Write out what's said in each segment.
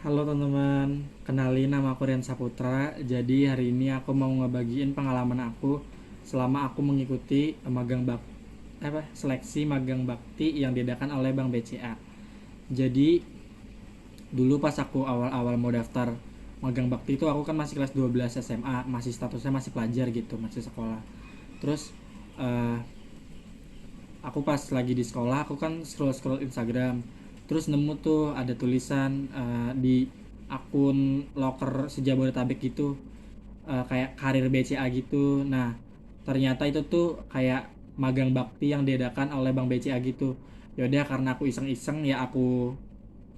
Halo teman-teman, kenalin nama aku Rian Saputra. Jadi hari ini aku mau ngebagiin pengalaman aku selama aku mengikuti seleksi magang bakti yang diadakan oleh Bank BCA. Jadi dulu pas aku awal-awal mau daftar magang bakti itu aku kan masih kelas 12 SMA, masih statusnya masih pelajar gitu, masih sekolah. Terus eh, aku pas lagi di sekolah aku kan scroll Instagram, terus nemu tuh ada tulisan di akun loker sejabodetabek gitu, kayak karir BCA gitu. Nah ternyata itu tuh kayak magang bakti yang diadakan oleh Bank BCA gitu. Yaudah karena aku iseng-iseng ya aku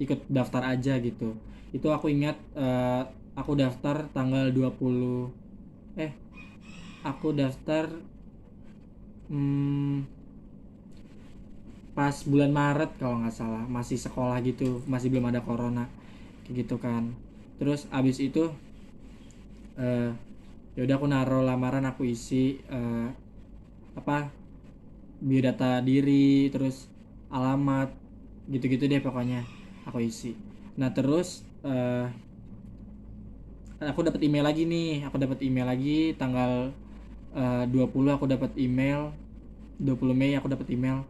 ikut daftar aja gitu. Itu aku ingat aku daftar tanggal 20 eh aku daftar hmm, pas bulan Maret kalau nggak salah, masih sekolah gitu, masih belum ada corona kayak gitu kan. Terus abis itu eh yaudah aku naruh lamaran, aku isi apa biodata diri, terus alamat, gitu-gitu deh pokoknya aku isi. Nah terus aku dapat email lagi nih, aku dapat email lagi tanggal 20 aku dapat email, 20 Mei aku dapat email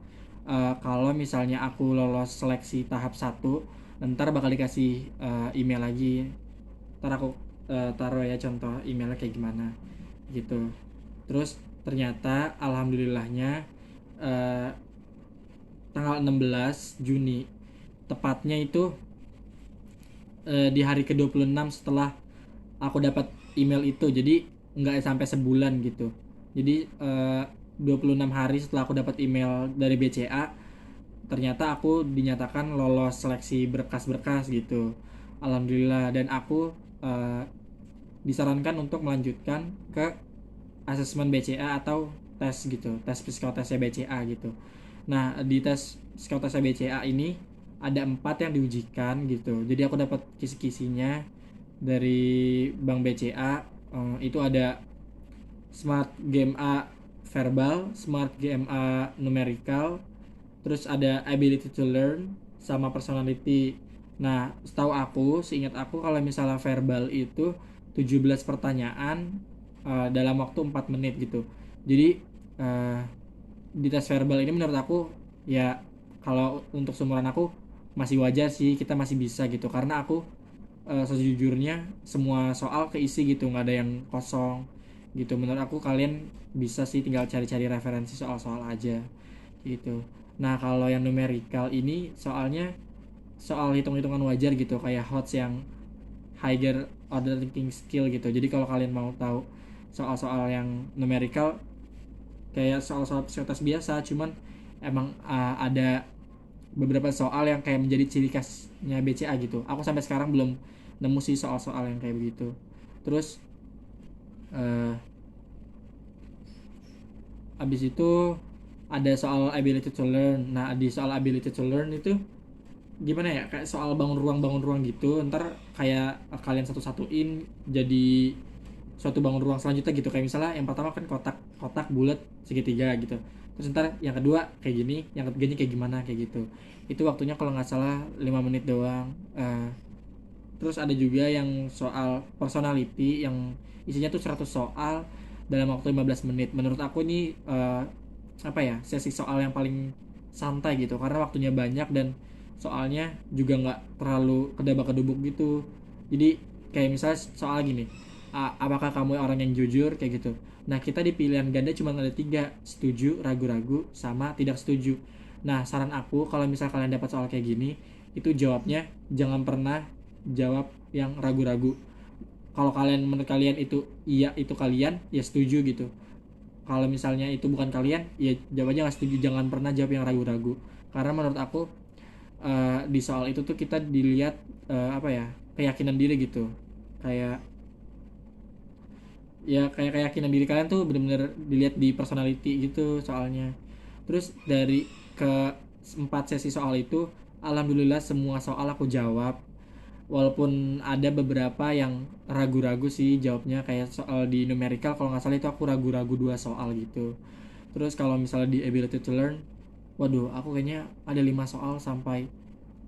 kalau misalnya aku lolos seleksi tahap satu, ntar bakal dikasih email lagi. Ntar aku taruh ya contoh emailnya kayak gimana gitu. Terus ternyata alhamdulillahnya eh, tanggal 16 Juni tepatnya itu, di hari ke-26 setelah aku dapat email itu. Jadi nggak sampai sebulan gitu. Jadi 26 hari setelah aku dapat email dari BCA, ternyata aku dinyatakan lolos seleksi berkas-berkas gitu. Alhamdulillah. Dan aku disarankan untuk melanjutkan ke asesmen BCA atau tes gitu, tes psikotesnya BCA gitu. Nah di tes psikotesnya BCA ini ada 4 yang diujikan gitu. Jadi aku dapat kisi-kisinya dari Bank BCA. Itu ada Smart GMA verbal, Smart GMA numerical, terus ada ability to learn sama personality. Nah setahu aku, seingat aku, kalau misalnya verbal itu 17 pertanyaan dalam waktu 4 menit gitu. Jadi uh, di tes verbal ini menurut aku ya, kalau untuk seumuran aku masih wajar sih, kita masih bisa gitu, karena aku sejujurnya semua soal keisi gitu, nggak ada yang kosong gitu. Menurut aku kalian bisa sih, tinggal cari-cari referensi soal-soal aja gitu. Nah kalau yang numerical ini soalnya soal hitung-hitungan wajar gitu, kayak HOTS yang higher order thinking skill gitu. Jadi kalau kalian mau tahu soal-soal yang numerical, kayak soal-soal psikotes biasa, cuman emang ada beberapa soal yang kayak menjadi ciri khasnya BCA gitu. Aku sampai sekarang belum nemu sih soal-soal yang kayak begitu. Terus uh, abis itu ada soal ability to learn. Nah di soal ability to learn itu gimana ya, kayak soal bangun ruang gitu. Ntar kayak kalian satu-satuin jadi suatu bangun ruang selanjutnya gitu. Kayak misalnya yang pertama kan kotak kotak bulat segitiga gitu, terus ntar yang kedua kayak gini, yang ketiganya kayak gimana, kayak gitu. Itu waktunya kalau nggak salah 5 menit doang. Terus ada juga yang soal personality yang isinya tuh 100 soal dalam waktu 15 menit. Menurut aku ini apa ya, sesi soal yang paling santai gitu, karena waktunya banyak dan soalnya juga nggak terlalu kedabak-kedubuk gitu. Jadi kayak misalnya soal gini, apakah kamu orang yang jujur, kayak gitu. Nah kita di pilihan ganda cuma ada 3: setuju, ragu-ragu, sama tidak setuju. Nah saran aku kalau misal kalian dapat soal kayak gini, itu jawabnya jangan pernah jawab yang ragu-ragu. Kalau kalian, menurut kalian itu iya itu kalian, ya setuju gitu. Kalau misalnya itu bukan kalian, ya jawabnya nggak setuju. Jangan pernah jawab yang ragu-ragu, karena menurut aku di soal itu tuh kita dilihat apa ya, keyakinan diri gitu. Kayak ya kayak keyakinan diri kalian tuh bener-bener dilihat di personality gitu soalnya. Terus dari ke 4 sesi soal itu, alhamdulillah semua soal aku jawab, walaupun ada beberapa yang ragu-ragu sih jawabnya. Kayak soal di numerical kalau nggak salah itu aku ragu-ragu 2 soal gitu. Terus kalau misalnya di ability to learn, waduh aku kayaknya ada 5 soal sampai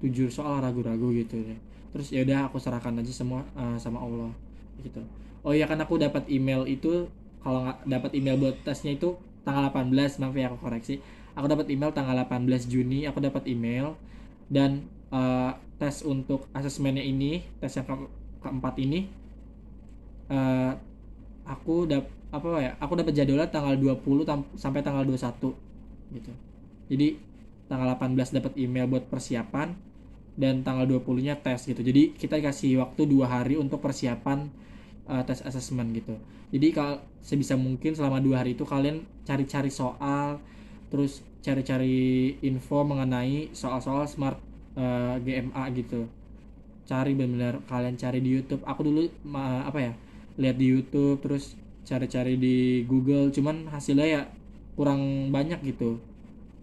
7 soal ragu-ragu gitu ya. Terus ya udah aku serahkan aja semua sama Allah gitu. Oh iya, kan aku dapat email itu, kalau nggak dapat email buat tesnya itu tanggal 18, maaf ya aku koreksi. Aku dapat email tanggal 18 Juni, aku dapat email. Dan tes untuk asesmennya ini, tes yang keempat ini, eh, aku dapat jadwalnya tanggal 20 sampai tanggal 21 gitu. Jadi tanggal 18 dapat email buat persiapan, dan tanggal 20-nya tes gitu. Jadi kita dikasih waktu 2 hari untuk persiapan tes assessment gitu. Jadi kalau sebisa mungkin selama 2 hari itu kalian cari-cari soal, terus cari-cari info mengenai soal-soal smart GMA gitu. Cari benar-benar, kalian cari di YouTube. Aku dulu lihat di YouTube, terus cari-cari di Google, cuman hasilnya ya kurang banyak gitu,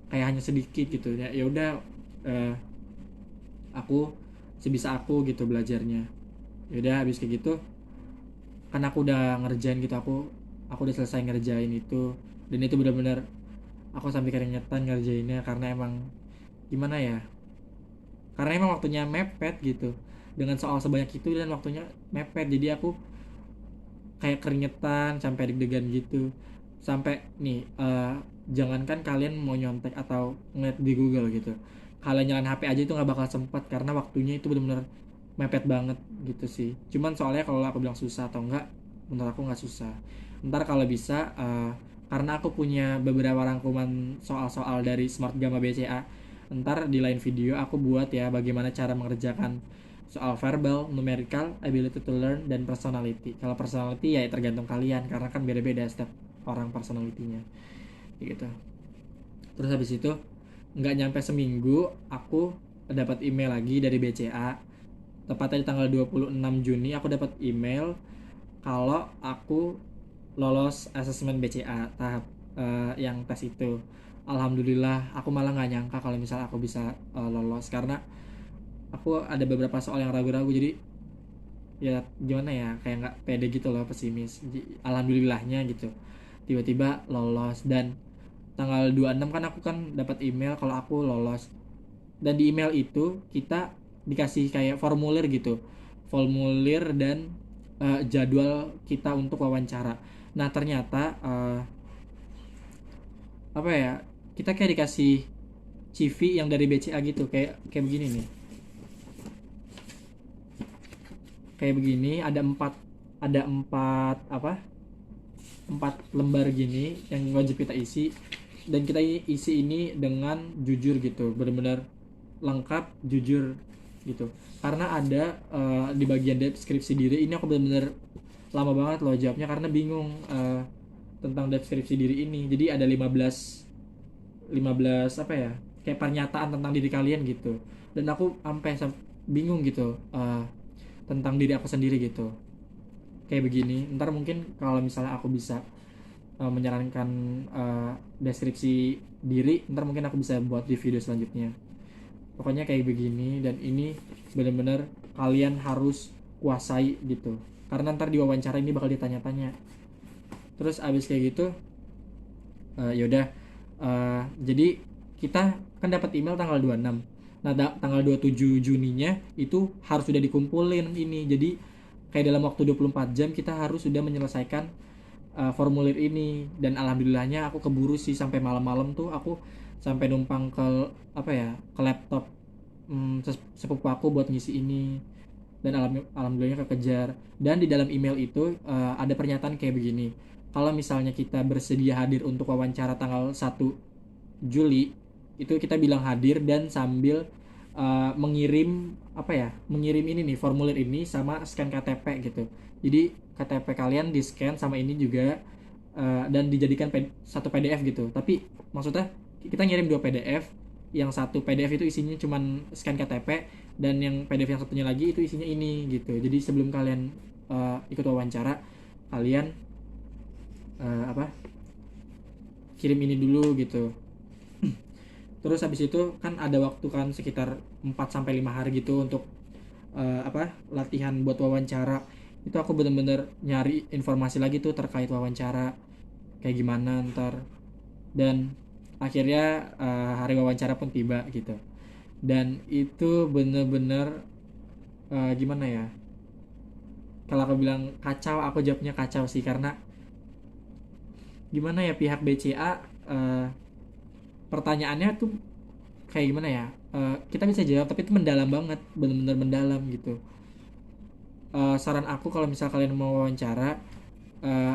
kayak hanya sedikit gitu ya. Ya udah, aku sebisa aku gitu belajarnya. Ya udah, habis kayak gitu kan aku udah ngerjain gitu, aku udah selesai ngerjain itu. Dan itu benar-benar aku sampai keringetan ngerjainnya, karena emang gimana ya, karena emang waktunya mepet gitu, dengan soal sebanyak itu dan waktunya mepet. Jadi aku kayak keringetan sampai deg-degan gitu. Sampai nih, jangankan kalian mau nyontek atau ngeliat di Google gitu, kalian nyalain HP aja itu nggak bakal sempet, karena waktunya itu benar-benar mepet banget gitu sih. Cuman soalnya kalau aku bilang susah atau enggak, menurut aku nggak susah. Ntar kalau bisa, karena aku punya beberapa rangkuman soal-soal dari Smart Gamma BCA, ntar di lain video aku buat ya bagaimana cara mengerjakan soal verbal, numerical, ability to learn, dan personality. Kalau personality ya tergantung kalian, karena kan beda-beda setiap orang personalitinya gitu. Terus habis itu nggak nyampe seminggu aku dapat email lagi dari BCA. Tepatnya di tanggal 26 Juni aku dapat email kalau aku lolos asesmen BCA tahap yang tes itu. Alhamdulillah, aku malah nggak nyangka kalau misal aku bisa lolos, karena aku ada beberapa soal yang ragu-ragu. Jadi ya gimana ya, kayak nggak pede gitu loh, pesimis. Alhamdulillahnya gitu tiba-tiba lolos. Dan tanggal 26 kan aku kan dapat email kalau aku lolos. Dan di email itu kita dikasih kayak formulir gitu, formulir dan jadwal kita untuk wawancara. Nah ternyata kita kayak dikasih CV yang dari BCA gitu, kayak begini nih, kayak begini. Ada empat lembar gini yang wajib kita isi, dan kita isi ini dengan jujur gitu, benar-benar lengkap, jujur gitu. Karena ada di bagian deskripsi diri ini aku benar-benar lama banget loh jawabnya, karena bingung tentang deskripsi diri ini. Jadi ada 15 kayak pernyataan tentang diri kalian gitu, dan aku sampai bingung gitu tentang diri aku sendiri gitu, kayak begini. Ntar mungkin kalau misalnya aku bisa menyarankan deskripsi diri, ntar mungkin aku bisa buat di video selanjutnya. Pokoknya kayak begini, dan ini benar-benar kalian harus kuasai gitu, karena ntar di wawancara ini bakal ditanya-tanya. Terus abis kayak gitu, yaudah, jadi kita kan dapat email tanggal 26. Nah tanggal 27 Juninya itu harus sudah dikumpulin ini. Jadi kayak dalam waktu 24 jam kita harus sudah menyelesaikan formulir ini. Dan alhamdulillahnya aku keburu sih, sampai malam-malam tuh aku sampai numpang ke ke laptop sepupu aku buat ngisi ini. Dan alhamdulillahnya kekejar. Dan di dalam email itu ada pernyataan kayak begini, kalau misalnya kita bersedia hadir untuk wawancara tanggal 1 Juli, itu kita bilang hadir dan sambil mengirim ini nih, formulir ini sama scan KTP gitu. Jadi KTP kalian di scan sama ini juga, dan dijadikan satu PDF gitu. Tapi maksudnya kita ngirim 2 PDF, yang satu PDF itu isinya cuman scan KTP, dan yang PDF yang satunya lagi itu isinya ini gitu. Jadi sebelum kalian ikut wawancara, kalian kirim ini dulu gitu. Terus habis itu kan ada waktu kan sekitar 4-5 hari gitu untuk latihan buat wawancara. Itu aku bener-bener nyari informasi lagi tuh terkait wawancara kayak gimana ntar. Dan akhirnya hari wawancara pun tiba gitu. dan itu bener-bener gimana ya, kalau aku bilang kacau, aku jawabnya kacau sih, karena gimana ya, pihak BCA pertanyaannya tuh kayak gimana ya, kita bisa jawab tapi itu mendalam banget, bener-bener mendalam gitu. Saran aku kalau misal kalian mau wawancara,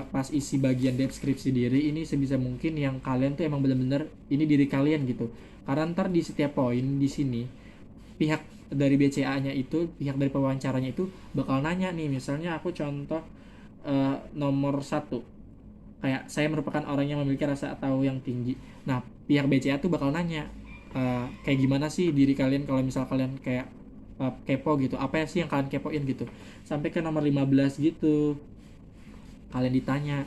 pas isi bagian deskripsi diri ini sebisa mungkin yang kalian tuh emang bener-bener ini diri kalian gitu, karena ntar di setiap poin di sini pihak dari BCA-nya itu, pihak dari pewawancaranya itu bakal nanya nih, misalnya aku contoh nomor satu, kayak saya merupakan orang yang memiliki rasa tahu yang tinggi. Nah, pihak BCA tuh bakal nanya kayak gimana sih diri kalian kalau misal kalian kayak kepo gitu, apa sih yang kalian kepoin gitu, sampai ke nomor 15 gitu kalian ditanya.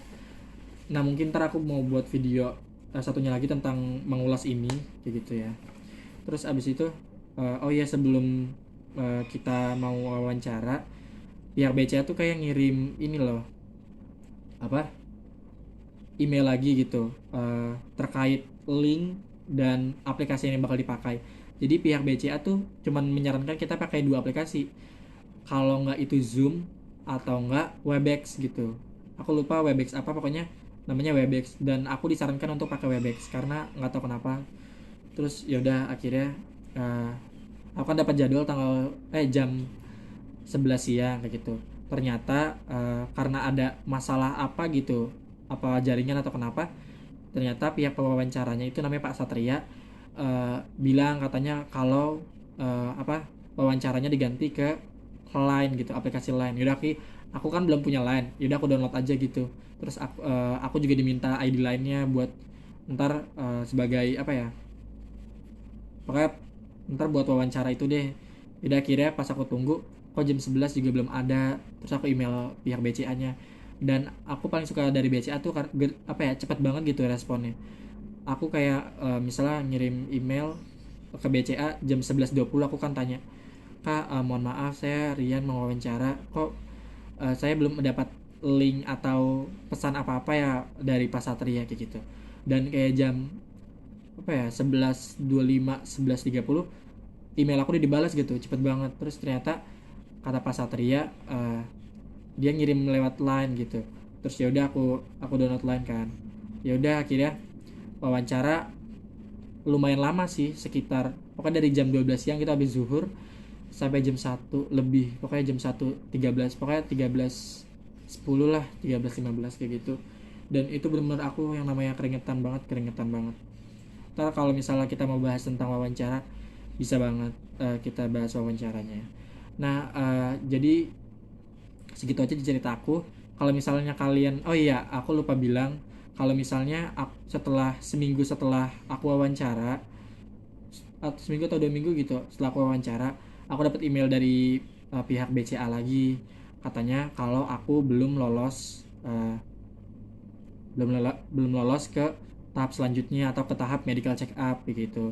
Nah, mungkin ntar aku mau buat video satunya lagi tentang mengulas ini kayak gitu ya. Terus abis itu oh iya, sebelum kita mau wawancara, pihak BCA tuh kayak ngirim ini loh, apa, email lagi gitu terkait link dan aplikasi yang bakal dipakai. Jadi pihak BCA tuh cuman menyarankan kita pakai dua aplikasi, kalau nggak itu Zoom atau nggak Webex gitu. Aku lupa Webex apa, pokoknya namanya Webex, dan aku disarankan untuk pakai Webex karena nggak tahu kenapa. Terus yaudah akhirnya uh, aku kan dapat jadwal tanggal jam 11 siang kayak gitu. Ternyata karena ada masalah apa gitu, apa jaringan atau kenapa, ternyata pihak pewawancaranya itu namanya Pak Satria bilang katanya kalau apa, wawancaranya diganti ke Line gitu, aplikasi Line. Yaudah aku kan belum punya Line, yaudah aku download aja gitu. Terus aku juga diminta ID Line-nya buat ntar sebagai apa ya, pokoknya ntar buat wawancara itu deh. Udah akhirnya pas aku tunggu kok jam 11 juga belum ada. Terus aku email pihak BCA-nya, dan aku paling suka dari BCA tuh apa ya, cepat banget gitu responnya. Aku kayak misalnya ngirim email ke BCA jam 11.20, aku kan tanya, Kak, mohon maaf saya Rian mau wawancara, kok saya belum mendapat link atau pesan apa-apa ya dari Pak Satria kayak gitu. Dan kayak jam apa ya, 11.25, 11.30 email aku udah dibalas gitu, cepet banget. Terus ternyata kata Pak Satria dia ngirim lewat Line gitu. Terus ya udah aku download Line kan. Ya udah akhirnya wawancara lumayan lama sih, sekitar pokoknya dari jam 12 siang kita habis zuhur sampai jam 1 lebih, pokoknya jam 1.13, pokoknya 13.10 lah, 13.15 kayak gitu. Dan itu benar-benar aku yang namanya keringetan banget, keringetan banget. Ntar kalau misalnya kita mau bahas tentang wawancara, bisa banget kita bahas wawancaranya. Nah, jadi segitu aja cerita aku. Kalau misalnya kalian, oh iya, aku lupa bilang, kalau misalnya setelah seminggu setelah aku wawancara, atau seminggu atau 2 minggu gitu setelah aku wawancara, aku dapat email dari pihak BCA lagi, katanya kalau aku belum lolos belum lolos ke tahap selanjutnya atau ke tahap medical check up begitu.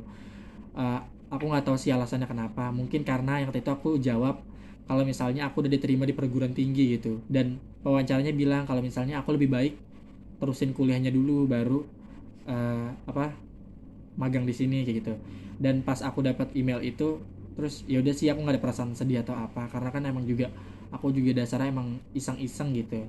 uh, aku nggak tahu sih alasannya kenapa, mungkin karena yang waktu itu aku jawab kalau misalnya aku udah diterima di perguruan tinggi gitu, dan wawancaranya bilang kalau misalnya aku lebih baik terusin kuliahnya dulu baru apa, magang di sini kayak gitu. Dan pas aku dapat email itu, terus ya udah sih aku nggak ada perasaan sedih atau apa, karena kan emang juga aku juga dasarnya emang iseng-iseng gitu.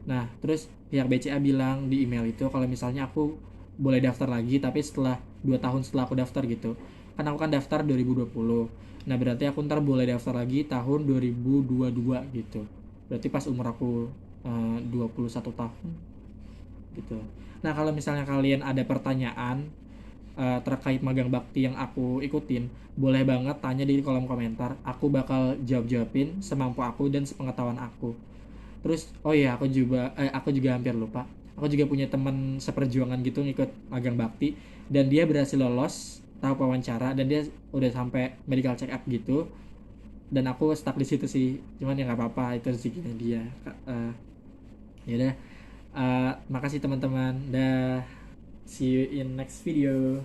Nah, terus pihak BCA bilang di email itu kalau misalnya aku boleh daftar lagi tapi setelah 2 tahun setelah aku daftar gitu. Kan aku kan daftar 2020. Nah, berarti aku ntar boleh daftar lagi tahun 2022 gitu. Berarti pas umur aku 21 tahun gitu. Nah, kalau misalnya kalian ada pertanyaan terkait magang bakti yang aku ikutin, boleh banget tanya di kolom komentar. Aku bakal jawabin semampu aku dan sepengetahuan aku. Terus oh iya, aku juga hampir lupa. Aku juga punya teman seperjuangan gitu ngikut magang bakti, dan dia berhasil lolos tahap wawancara dan dia udah sampai medical check up gitu. Dan aku stuck di situ sih. Cuman ya nggak apa-apa, itu rezekinya dia. Ya udah. Makasih teman-teman. Dah. See you in next video.